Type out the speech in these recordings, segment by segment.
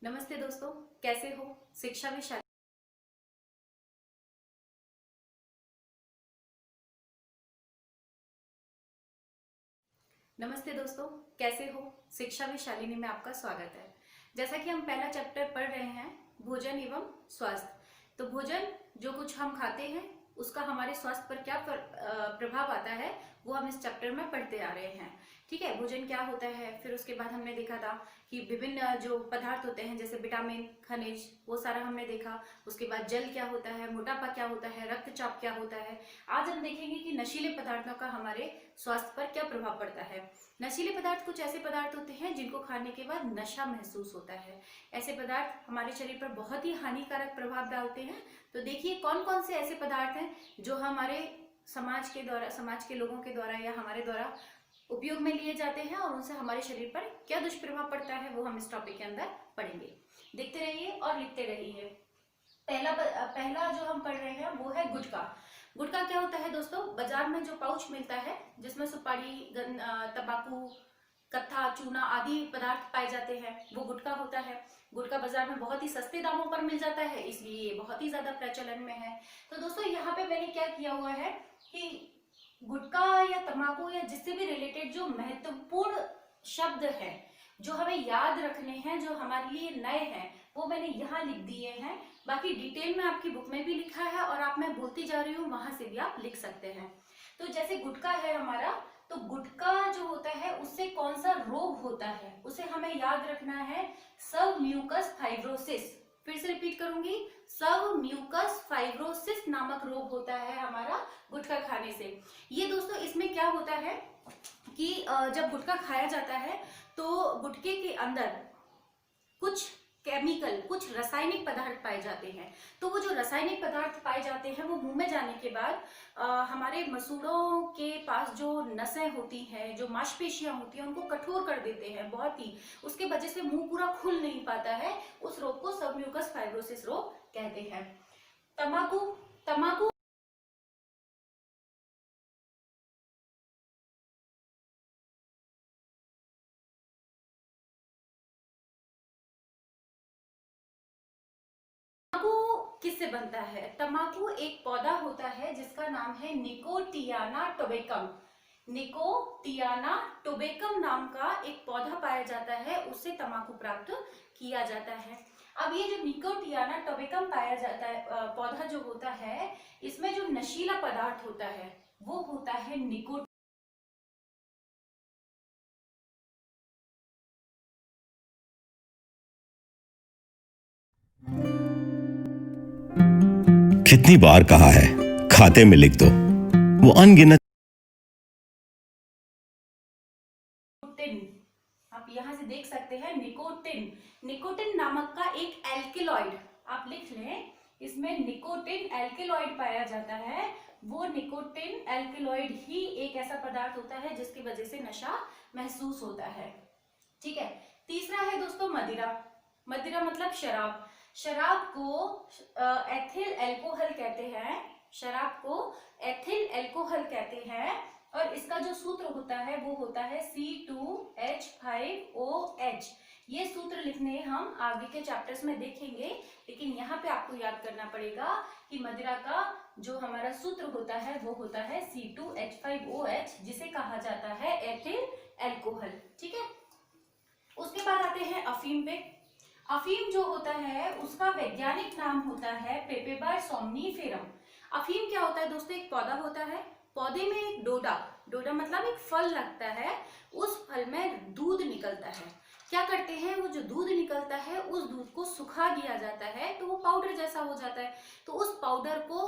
नमस्ते दोस्तों, कैसे हो? शिक्षा में शाली नमस्ते दोस्तों, कैसे हो? शिक्षा में शालिनी में आपका स्वागत है। जैसा कि हम पहला चैप्टर पढ़ रहे हैं, भोजन एवं स्वास्थ्य। तो भोजन जो कुछ हम खाते हैं उसका हमारे स्वास्थ्य पर क्या प्रभाव आता है वो हम इस चैप्टर में पढ़ते आ रहे हैं। ठीक है, भोजन क्या होता है, फिर उसके बाद हमने देखा था कि विभिन्न जो पदार्थ होते हैं जैसे विटामिन, खनिज, वो सारा हमने देखा। उसके बाद जल क्या होता है, मोटापा क्या होता है, रक्तचाप क्या होता है। आज हम देखेंगे कि नशीले पदार्थों का हमारे स्वास्थ्य पर क्या प्रभाव पड़ता है। नशीले पदार्थ कुछ ऐसे पदार्थ होते हैं जिनको खाने के बाद नशा महसूस होता है। ऐसे पदार्थ हमारे शरीर पर बहुत ही हानिकारक प्रभाव डालते हैं। तो देखिए कौन कौन से ऐसे पदार्थ हैं जो हमारे समाज के लोगों के द्वारा या हमारे द्वारा उपयोग में लिए जाते हैं और उनसे हमारे शरीर पर क्या दुष्प्रभाव पड़ता है वो हम इस टॉपिक के अंदर पढ़ेंगे। देखते रहिए और लिखते रहिए। पहला जो हम पढ़ रहे हैं वो है गुटखा। गुटखा क्या होता है दोस्तों? बाजार में जो पाउच मिलता है जिसमें सुपारी, तंबाकू, कत्था, चूना आदि पदार्थ पाए जाते हैं, वो गुटखा होता है। गुटखा बाजार में बहुत ही सस्ते दामों पर मिल जाता है, इसलिए ये बहुत ही ज्यादा प्रचलन में है। तो दोस्तों यहाँ पे मैंने क्या किया हुआ है कि गुटखा या तंबाकू या जिससे भी रिलेटेड जो महत्वपूर्ण शब्द है जो हमें याद रखने हैं, जो हमारे लिए नए हैं, वो मैंने यहाँ लिख दिए हैं। बाकी डिटेल में आपकी बुक में भी लिखा है और आप मैं बोलती जा रही हूँ वहां से भी आप लिख सकते हैं। तो जैसे गुटखा है हमारा, तो गुटखा जो होता है उससे कौन सा रोग होता है उसे हमें याद रखना है, सब म्यूकस फाइब्रोसिस। फिर से रिपीट करूंगी, सब म्यूकस फाइब्रोसिस नामक रोग होता है हमारा गुटखा खाने से। ये दोस्तों इसमें क्या होता है कि जब गुटखा खाया जाता है तो गुटखे के अंदर कुछ केमिकल, कुछ रासायनिक पदार्थ पाए जाते हैं। तो वो जो रासायनिक पदार्थ पाए जाते हैं वो मुंह में जाने के बाद हमारे मसूड़ों के पास जो नसें होती हैं, जो मांसपेशियां होती हैं, उनको कठोर कर देते हैं बहुत ही। उसके वजह से मुंह पूरा खुल नहीं पाता है। उस रोग को सबम्यूकस फाइब्रोसिस रोग कहते हैं। तंबाकू। तंबाकू तंबाकू किससे बनता है? तंबाकू एक पौधा होता है जिसका नाम है निकोटियाना टोबेकम। निकोटियाना टोबेकम नाम का एक पौधा पाया जाता है, उससे तंबाकू प्राप्त किया जाता है। अब ये जो निकोटियाना टोबेकम पाया जाता है पौधा जो होता है, इसमें जो नशीला पदार्थ होता है वो होता है निकोटीन। कितनी बार कहा है खाते में लिख दो, वो अनगिनत। आप यहां से देख सकते हैं निकोटिन। निकोटिन नामक का एक एल्केलॉइड आप लिख लें, इसमें निकोटिन एल्केलॉइड पाया जाता है। वो निकोटिन एल्केलॉइड ही एक ऐसा पदार्थ होता है जिसकी वजह से नशा महसूस होता है। ठीक है। तीसरा है दोस्तों मदिरा। मदिरा मतलब शराब। शराब को एथिल एल्कोहल कहते हैं। शराब को एथिल एल्कोहल कहते हैं और इसका जो सूत्र होता है वो होता है C2H5OH। ये सूत्र लिखने हम आगे के चैप्टर्स में देखेंगे, लेकिन यहाँ पे आपको याद करना पड़ेगा कि मदिरा का जो हमारा सूत्र होता है वो होता है C2H5OH, जिसे कहा जाता है एथिल एल्कोहल। ठीक है। उसके बाद आते हैं अफीम पे। अफीम जो होता है उसका वैज्ञानिक नाम होता है पेपेबर सोमनीफेरम। अफीम क्या होता है दोस्तों? एक पौधा होता है, पौधे में एक डोडा, डोडा मतलब एक फल लगता है, उस फल में दूध निकलता है। क्या करते हैं, वो जो दूध निकलता है उस दूध को सुखा दिया जाता है तो वो पाउडर जैसा हो जाता है। तो उस पाउडर को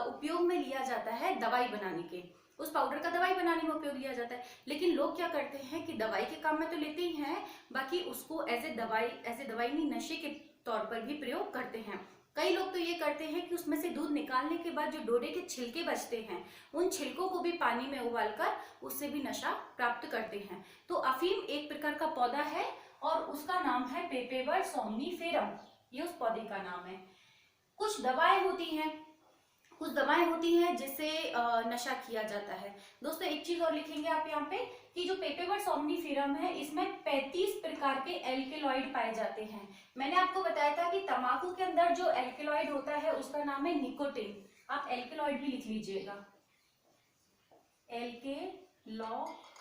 उपयोग में लिया जाता है दवाई बनाने के, उस पाउडर का दवाई बनाने में उपयोग लिया जाता है। लेकिन लोग क्या करते हैं कि दवाई के काम में तो लेते ही हैं, बाकी उसको एज ए दवाई नहीं, नशे के तौर पर भी प्रयोग करते हैं। कई लोग तो ये करते हैं कि उसमें से दूध निकालने के बाद जो डोडे के छिलके बचते हैं उन छिलकों को भी पानी में उबालकर उससे भी नशा प्राप्त करते हैं। तो अफीम एक प्रकार का पौधा है और उसका नाम है पेपेवर सोमनीफेरम, ये उस पौधे का नाम है। कुछ दवाएं होती हैं कुछ दवाएं होती हैं जिससे नशा किया जाता है। दोस्तों एक चीज और लिखेंगे आप यहाँ पे कि जो पेपेवर सोम्निफेरम है इसमें 35 प्रकार के एल्केलॉइड पाए जाते हैं। मैंने आपको बताया था कि तंबाकू के अंदर जो एल्केलॉइड होता है उसका नाम है निकोटिन। आप एल्केलॉइड भी लिख लीजिएगा, एल्केलॉइड।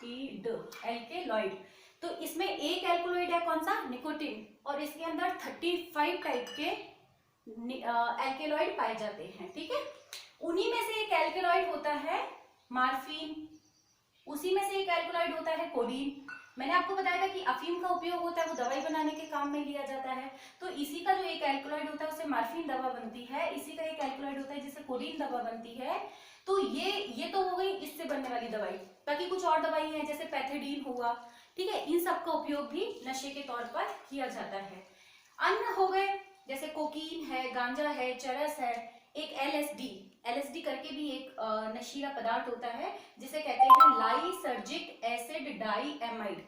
तो इसमें एक एल्केलॉइड है कौन सा, निकोटिन, और इसके अंदर 35 टाइप के एल्केलॉइड पाए जाते हैं। ठीक है, उन्हीं में से एक एल्केलॉइड होता है मार्फिन, उसी में से एक एल्केलॉइड होता है कोडीन। मैंने आपको बताया था कि अफीम का उपयोग होता है वो दवाई बनाने के काम में लिया जाता है, तो इसी का जो एक एल्केलॉइड होता है उससे मार्फिन दवा बनती है, इसी का एक एल्केलॉइड होता है जिससे कोडीन दवा बनती है। तो ये तो हो गई इससे बनने वाली दवाई। बाकी कुछ और दवाई है जैसे पैथेडीन हुआ, ठीक है, इन सब का उपयोग भी नशे के तौर पर किया जाता है। अन्य हो गए जैसे कोकीन है, गांजा है, चरस है, एक एलएसडी करके भी एक नशीला पदार्थ होता है जिसे कहते हैं लाइसर्जिक एसिड डाइएमाइड।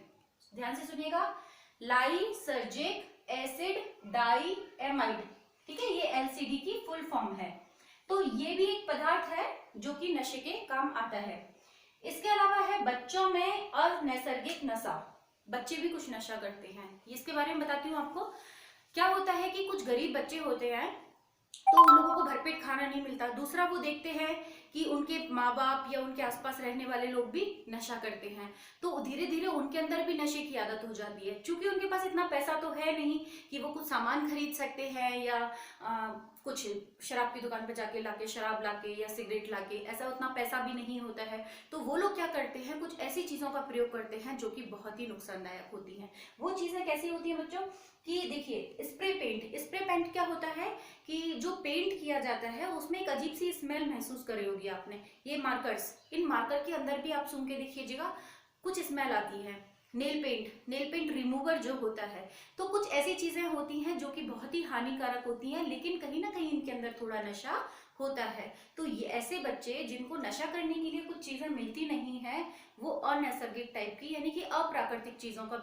ध्यान से सुनिएगा, लाइसर्जिक एसिड डाइएमाइड, ठीक है, ये एलसीडी की फुल फॉर्म है। तो ये भी एक पदार्थ है जो कि नशे के काम आता है। इसके अलावा है बच्चों में अनैसर्गिक नशा, बच्चे भी कुछ नशा करते हैं, इसके बारे में बताती हूँ आपको। क्या होता है कि कुछ गरीब बच्चे होते हैं तो उन लोगों को भरपेट खाना नहीं मिलता। दूसरा वो देखते हैं कि उनके माँ बाप या उनके आसपास रहने वाले लोग भी नशा करते हैं, तो धीरे धीरे उनके अंदर भी नशे की आदत हो जाती है। क्योंकि उनके पास इतना पैसा तो है नहीं कि वो कुछ सामान खरीद सकते हैं या कुछ शराब की दुकान पे जाके लाके शराब लाके या सिगरेट लाके, ऐसा उतना पैसा भी नहीं होता है। तो वो लोग क्या करते हैं, कुछ ऐसी चीजों का प्रयोग करते हैं जो कि बहुत ही नुकसानदायक होती हैं। वो चीजें कैसी होती है बच्चों कि देखिए, स्प्रे पेंट क्या होता है कि जो पेंट किया जाता है उसमें एक अजीब सी स्मेल महसूस करी होगी आपने। ये मार्कर्स, इन मार्कर के अंदर भी आप सूंघ के देखिएगा कुछ स्मेल आती है। नेल पेंट रिमूवर जो होता है, तो कुछ ऐसी चीजें होती हैं जो कि बहुत ही हानिकारक होती हैं, लेकिन कहीं ना कहीं इनके अंदर थोड़ा नशा होता है। तो ये ऐसे बच्चे जिनको नशा करने के लिए कुछ चीजें मिलती नहीं है, वो अनैसर्गिक टाइप की यानी कि अप्राकृतिक चीजों का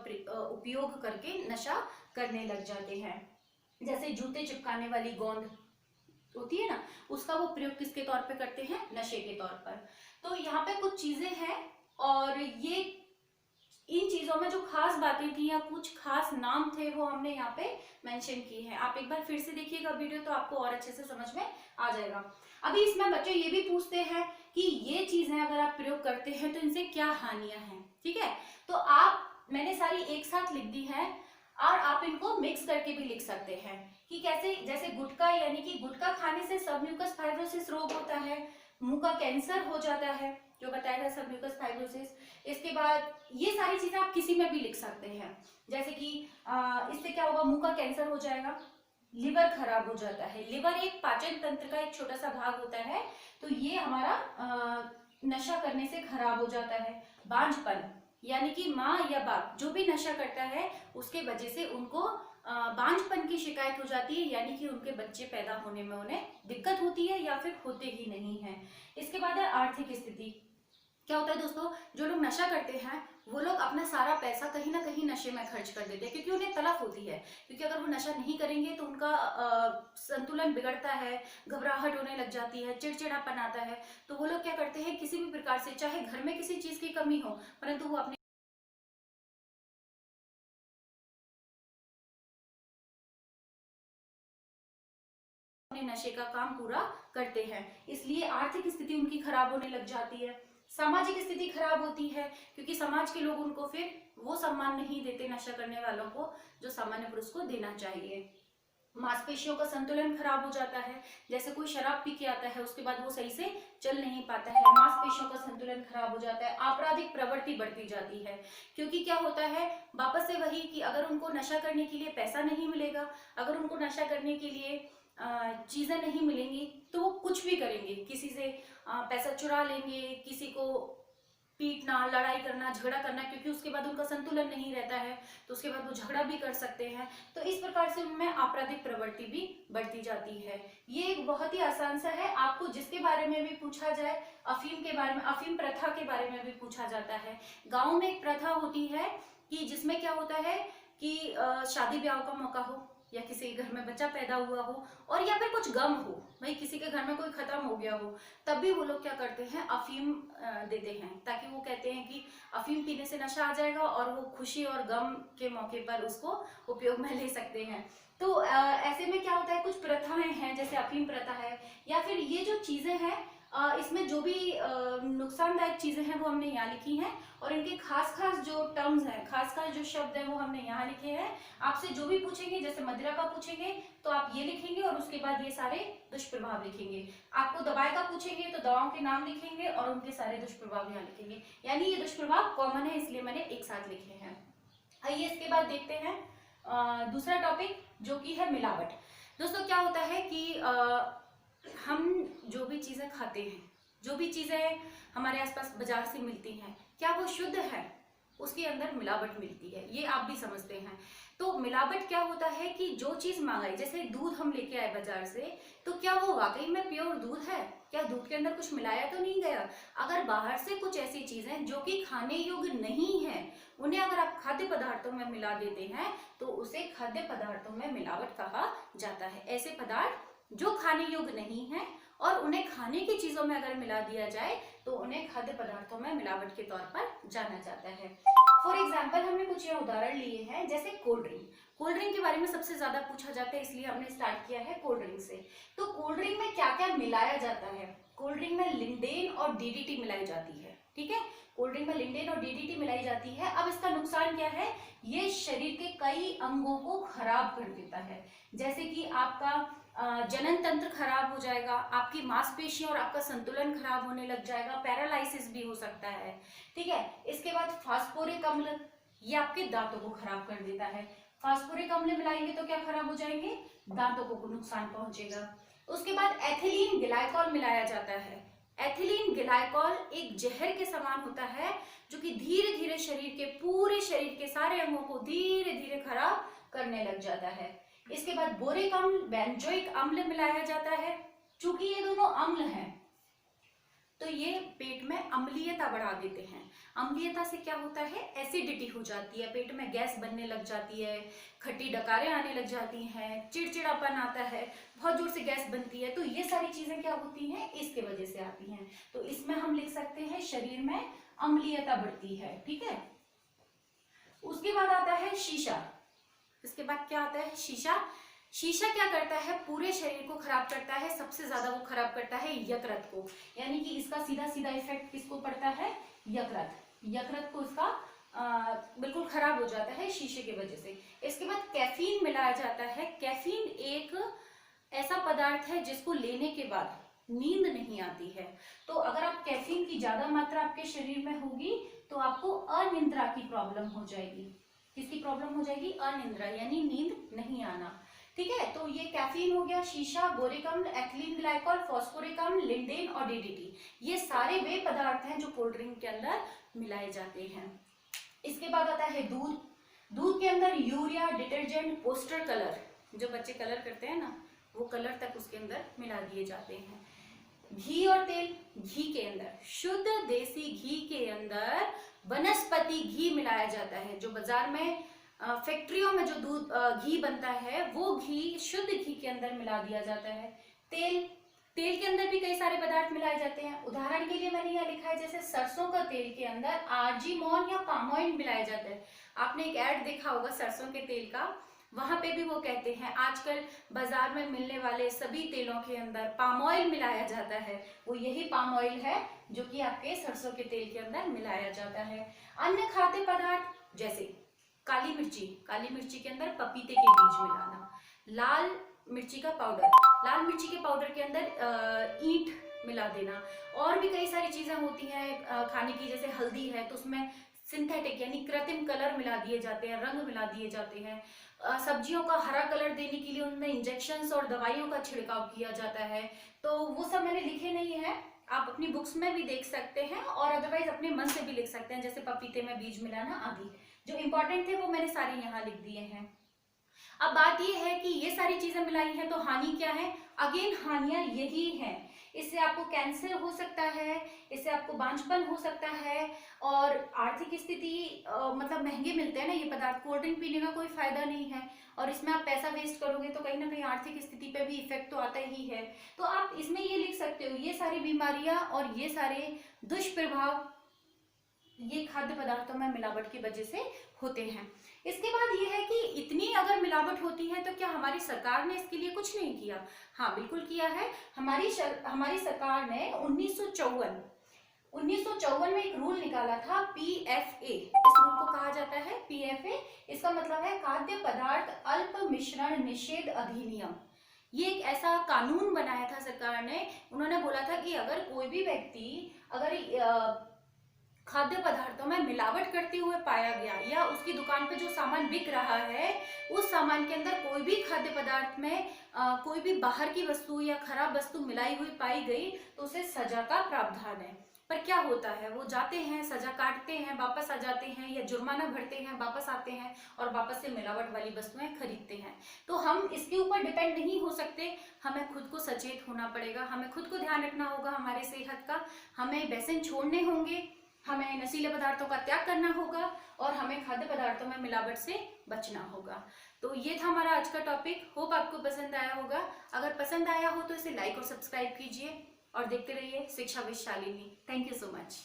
उपयोग करके नशा करने लग जाते हैं। जैसे जूते चिपकाने वाली गोंद होती है ना, उसका वो प्रयोग किसके तौर पे करते हैं, नशे के तौर पर। तो यहाँ पे कुछ चीजें हैं और ये इन चीजों में जो खास बातें थी या कुछ खास नाम थे वो हमने यहाँ पे मेंशन किए हैं। आप एक बार फिर से देखिएगा वीडियो तो आपको और अच्छे से समझ में आ जाएगा। अभी इसमें बच्चे ये भी पूछते हैं कि ये चीजें अगर आप प्रयोग करते हैं तो इनसे क्या हानियां हैं, ठीक है। तो मैंने सारी एक साथ लिख दी है और आप इनको मिक्स करके भी लिख सकते हैं कि कैसे। जैसे गुटखा, यानी कि गुटखा खाने से सबम्यूकस फाइब्रोसिस रोग होता है, मुंह का कैंसर हो जाता है, जो बताया था सबम्यूकस फाइब्रोसिस। इसके बाद ये सारी चीजें आप किसी में भी लिख सकते हैं, जैसे कि इससे क्या होगा, मुंह का कैंसर हो जाएगा, लिवर खराब हो जाता है। लिवर एक पाचन तंत्र का एक छोटा सा भाग होता है, तो ये हमारा नशा करने से खराब हो जाता है। बांझपन, यानी कि माँ या बाप जो भी नशा करता है उसके वजह से उनको बांझपन की शिकायत हो जाती है, यानी कि उनके बच्चे पैदा होने में उन्हें दिक्कत होती है या फिर होते ही नहीं है। इसके बाद है आर्थिक स्थिति। क्या होता है दोस्तों, जो लोग नशा करते हैं वो लोग अपना सारा पैसा कहीं ना कहीं नशे में खर्च कर देते हैं, क्योंकि उन्हें तलब होती है। क्योंकि अगर वो नशा नहीं करेंगे तो उनका संतुलन बिगड़ता है, घबराहट होने लग जाती है, चिड़चिड़ापन आता है। तो वो लोग क्या करते हैं, किसी भी प्रकार से, चाहे घर में किसी चीज की कमी हो, परंतु वो अपने नशे का काम पूरा करते हैं। इसलिए आर्थिक स्थिति उनकी खराब होने लग जाती है। सामाजिक स्थिति खराब होती है क्योंकि समाज के लोग उनको फिर वो सम्मान नहीं देते नशा करने वालों को जो सामान्य पुरुष को देना चाहिए। मांसपेशियों का संतुलन खराब हो जाता है, जैसे कोई शराब पी के आता है उसके बाद वो सही से चल नहीं पाता है, मांसपेशियों का संतुलन खराब हो जाता है। आपराधिक प्रवृत्ति बढ़ती जाती है, क्योंकि क्या होता है, वापस से वही कि अगर उनको नशा करने के लिए पैसा नहीं मिलेगा, अगर उनको नशा करने के लिए चीजें नहीं मिलेंगी, तो वो कुछ भी करेंगे। किसी से पैसा चुरा लेंगे, किसी को पीटना, लड़ाई करना, झगड़ा करना, क्योंकि उसके बाद उनका संतुलन नहीं रहता है, तो उसके बाद वो झगड़ा भी कर सकते हैं। तो इस प्रकार से उनमें आपराधिक प्रवृत्ति भी बढ़ती जाती है। ये एक बहुत ही आसान सा है, आपको जिसके बारे में भी पूछा जाए, अफीम के बारे में, अफीम प्रथा के बारे में भी पूछा जाता है। गाँव में एक प्रथा होती है कि जिसमें क्या होता है कि शादी ब्याह का मौका हो, या किसी के घर में बच्चा पैदा हुआ हो, और या फिर कुछ गम हो, भाई किसी के घर में कोई खत्म हो गया हो, तब भी वो लोग क्या करते हैं, अफीम देते हैं, ताकि वो कहते हैं कि अफीम पीने से नशा आ जाएगा और वो खुशी और गम के मौके पर उसको उपयोग में ले सकते हैं। तो ऐसे में क्या होता है, कुछ प्रथाएं हैं जैसे अफीम प्रथा है, या फिर ये जो चीजें हैं इसमें जो भी नुकसानदायक चीजें हैं वो हमने यहाँ लिखी हैं, और इनके खास खास जो टर्म्स हैं, खास खास जो शब्द हैं वो हमने यहाँ लिखे हैं। आपसे जो भी पूछेंगे, जैसे मदिरा का पूछेंगे तो आप ये लिखेंगे और उसके बाद ये सारे दुष्प्रभाव लिखेंगे। आपको दवाई का पूछेंगे तो दवाओं के नाम लिखेंगे और उनके सारे दुष्प्रभाव यहाँ लिखेंगे, यानी ये दुष्प्रभाव कॉमन है इसलिए मैंने एक साथ लिखे हैं। आइए इसके बाद देखते हैं दूसरा टॉपिक जो कि है मिलावट। दोस्तों क्या होता है कि हम जो भी चीजें खाते हैं, जो भी चीजें हमारे आसपास बाजार से मिलती हैं, क्या वो शुद्ध है, उसके अंदर मिलावट मिलती है, ये आप भी समझते हैं। तो मिलावट क्या होता है कि जो चीज मंगाई, जैसे दूध हम लेके आए बाजार से, तो क्या वो वाकई में प्योर दूध है, क्या दूध के अंदर कुछ मिलाया तो नहीं गया। अगर बाहर से कुछ ऐसी चीजें जो कि खाने योग्य नहीं है, उन्हें अगर आप खाद्य पदार्थों में मिला देते हैं तो उसे खाद्य पदार्थों में मिलावट कहा जाता है। ऐसे पदार्थ जो खाने योग्य नहीं है और उन्हें खाने की चीजों में अगर मिला दिया जाए तो उन्हें खाद्य पदार्थों में मिलावट के तौर पर जाना जाता है। फॉर एग्जाम्पल हमने कुछ यहाँ उदाहरण लिए हैं, जैसे कोल्ड ड्रिंक। कोल्ड ड्रिंक के बारे में सबसे ज्यादा पूछा जाता है, इसलिए हमने स्टार्ट किया है कोल्ड ड्रिंक से। तो कोल्ड ड्रिंक में क्या क्या मिलाया जाता है, कोल्ड ड्रिंक में लिंडेन और डीडीटी मिलाई जाती है, ठीक है। कोल्ड ड्रिंक में लिंडेन और डीडीटी मिलाई जाती है। अब इसका नुकसान क्या है, ये शरीर के कई अंगों को खराब कर देता है, जैसे कि आपका जनन तंत्र खराब हो जाएगा, आपकी मांसपेशियों और आपका संतुलन खराब होने लग जाएगा, पैरालाइसिस भी हो सकता है, ठीक है। इसके बाद फास्फोरिक अम्ल, ये आपके दांतों को खराब कर देता है। फास्फोरिक अम्ल मिलाएंगे तो क्या खराब हो जाएंगे, दांतों को नुकसान पहुंचेगा। उसके बाद एथिलीन ग्लाइकॉल मिलाया जाता है। एथिलीन ग्लाइकॉल एक जहर के समान होता है, जो कि धीरे धीरे पूरे शरीर के सारे अंगों को धीरे धीरे खराब करने लग जाता है। इसके बाद बोरिक अम्ल, बेंजोइक अम्ल मिलाया जाता है। चूंकि ये दोनों अम्ल हैं तो ये पेट में अम्लीयता बढ़ा देते हैं। अम्लीयता से क्या होता है, एसिडिटी हो जाती है, पेट में गैस बनने लग जाती है, खट्टी डकारें आने लग जाती हैं, चिड़चिड़ापन आता है, बहुत जोर से गैस बनती है। तो ये सारी चीजें क्या होती हैं, इसके वजह से आती हैं। तो इसमें हम लिख सकते हैं शरीर में अम्लीयता बढ़ती है, ठीक है। उसके बाद आता है शीशा। इसके बाद क्या आता है, शीशा। शीशा क्या करता है, पूरे शरीर को खराब करता है। सबसे ज्यादा वो खराब करता है यकृत को, यानी कि इसका सीधा सीधा इफेक्ट किसको पड़ता है, यकृत को इसका बिल्कुल खराब हो जाता है शीशे की वजह से। इसके बाद कैफीन मिलाया जाता है। कैफीन एक ऐसा पदार्थ है जिसको लेने के बाद नींद नहीं आती है। तो अगर आप कैफीन की ज्यादा मात्रा आपके शरीर में होगी तो आपको अनिद्रा की प्रॉब्लम हो जाएगी। किसकी प्रॉब्लम हो जाएगी, अनिद्रा, यानी नींद नहीं आना, ठीक है। तो ये कैफीन हो गया, शीशा, बोरिक अम्ल, एथिलीन ग्लाइकॉल, फास्फोरिक अम्ल, लिंडेन और डीडीटी, ये सारे वे पदार्थ हैं जो कोल्ड ड्रिंक के अंदर मिलाए जाते हैं। इसके बाद आता है दूध। दूध के अंदर यूरिया, डिटर्जेंट, पोस्टर कलर, जो बच्चे कलर करते हैं ना, वो कलर तक उसके अंदर मिला दिए जाते हैं। घी और तेल। घी के अंदर, शुद्ध देसी घी के अंदर वनस्पति घी मिलाया जाता है। जो बाजार में फैक्ट्रियों में जो दूध घी बनता है वो घी शुद्ध घी के अंदर मिला दिया जाता है। तेल के अंदर भी कई सारे पदार्थ मिलाए जाते हैं। उदाहरण के लिए मैंने यहाँ लिखा है, जैसे सरसों का तेल के अंदर आर्जिमोन या पाम ऑयल मिलाया जाता है। आपने एक ऐड देखा होगा सरसों के तेल का, वहां पे भी वो कहते हैं आजकल बाजार में मिलने वाले सभी तेलों के अंदर पाम ऑयल मिलाया जाता है। वो यही पाम ऑयल है जो कि आपके सरसों के तेल के अंदर मिलाया जाता है। अन्य खाद्य पदार्थ जैसे काली मिर्ची के अंदर पपीते के बीज मिलाना, लाल मिर्ची का पाउडर के अंदर ईंट मिला देना, और भी कई सारी चीजें होती हैं खाने की, जैसे हल्दी है तो उसमें सिंथेटिक यानी कृत्रिम कलर मिला दिए जाते हैं, रंग मिला दिए जाते हैं। सब्जियों का हरा कलर देने के लिए उनमें इंजेक्शंस और दवाइयों का छिड़काव किया जाता है। तो वो सब मैंने लिखे नहीं है, आप अपनी बुक्स में भी देख सकते हैं और अदरवाइज अपने मन से भी लिख सकते हैं, जैसे पपीते में बीज मिलाना आदि। जो इंपॉर्टेंट थे वो मैंने सारे यहाँ लिख दिए हैं। अब बात ये है कि ये सारी चीजें मिलाई हैं तो हानि क्या है, अगेन हानियां यही हैं इससे आपको कैंसर हो सकता है, इससे आपको बांझपन हो सकता है, और आर्थिक स्थिति मतलब महंगे मिलते हैं ना ये पदार्थ। कोल्ड ड्रिंक पीने का कोई फायदा नहीं है, और इसमें आप पैसा वेस्ट करोगे तो कहीं ना कहीं आर्थिक स्थिति पे भी इफेक्ट तो आता ही है। तो आप इसमें ये लिख सकते हो, ये सारी बीमारियां और ये सारे दुष्प्रभाव ये खाद्य पदार्थों में मिलावट की वजह से होते हैं। इसके बाद ये है कि इतनी अगर मिलावट होती है तो क्या हमारी सरकार ने इसके लिए कुछ नहीं किया? हाँ, बिल्कुल किया है। हमारी सरकार ने 1954 में एक रूल निकाला था, PFA। इस रूल को कहा जाता है PFA। इसका मतलब है खाद्य पदार्थ अल्प मिश्रण निषेध अधिनियम। ये एक ऐसा कानून बनाया था सरकार ने। उन्होंने बोला था कि अगर कोई भी व्यक्ति अगर खाद्य पदार्थों में मिलावट करते हुए पाया गया, या उसकी दुकान पे जो सामान बिक रहा है उस सामान के अंदर कोई भी खाद्य पदार्थ में कोई भी बाहर की वस्तु या खराब वस्तु मिलाई हुई पाई गई, तो उसे सजा का प्रावधान है। पर क्या होता है, वो जाते हैं, सजा काटते हैं, वापस आ जाते हैं, या जुर्माना भरते हैं, वापस आते हैं और वापस से मिलावट वाली वस्तुएं खरीदते हैं। तो हम इसके ऊपर डिपेंड नहीं हो सकते, हमें खुद को सचेत होना पड़ेगा, हमें खुद को ध्यान रखना होगा हमारे सेहत का। हमें व्यसन छोड़ने होंगे, हमें नशीले पदार्थों का त्याग करना होगा, और हमें खाद्य पदार्थों में मिलावट से बचना होगा। तो ये था हमारा आज का टॉपिक। होप आपको पसंद आया होगा। अगर पसंद आया हो तो इसे लाइक और सब्सक्राइब कीजिए और देखते रहिए शिक्षा with Shalini. Thank you so much.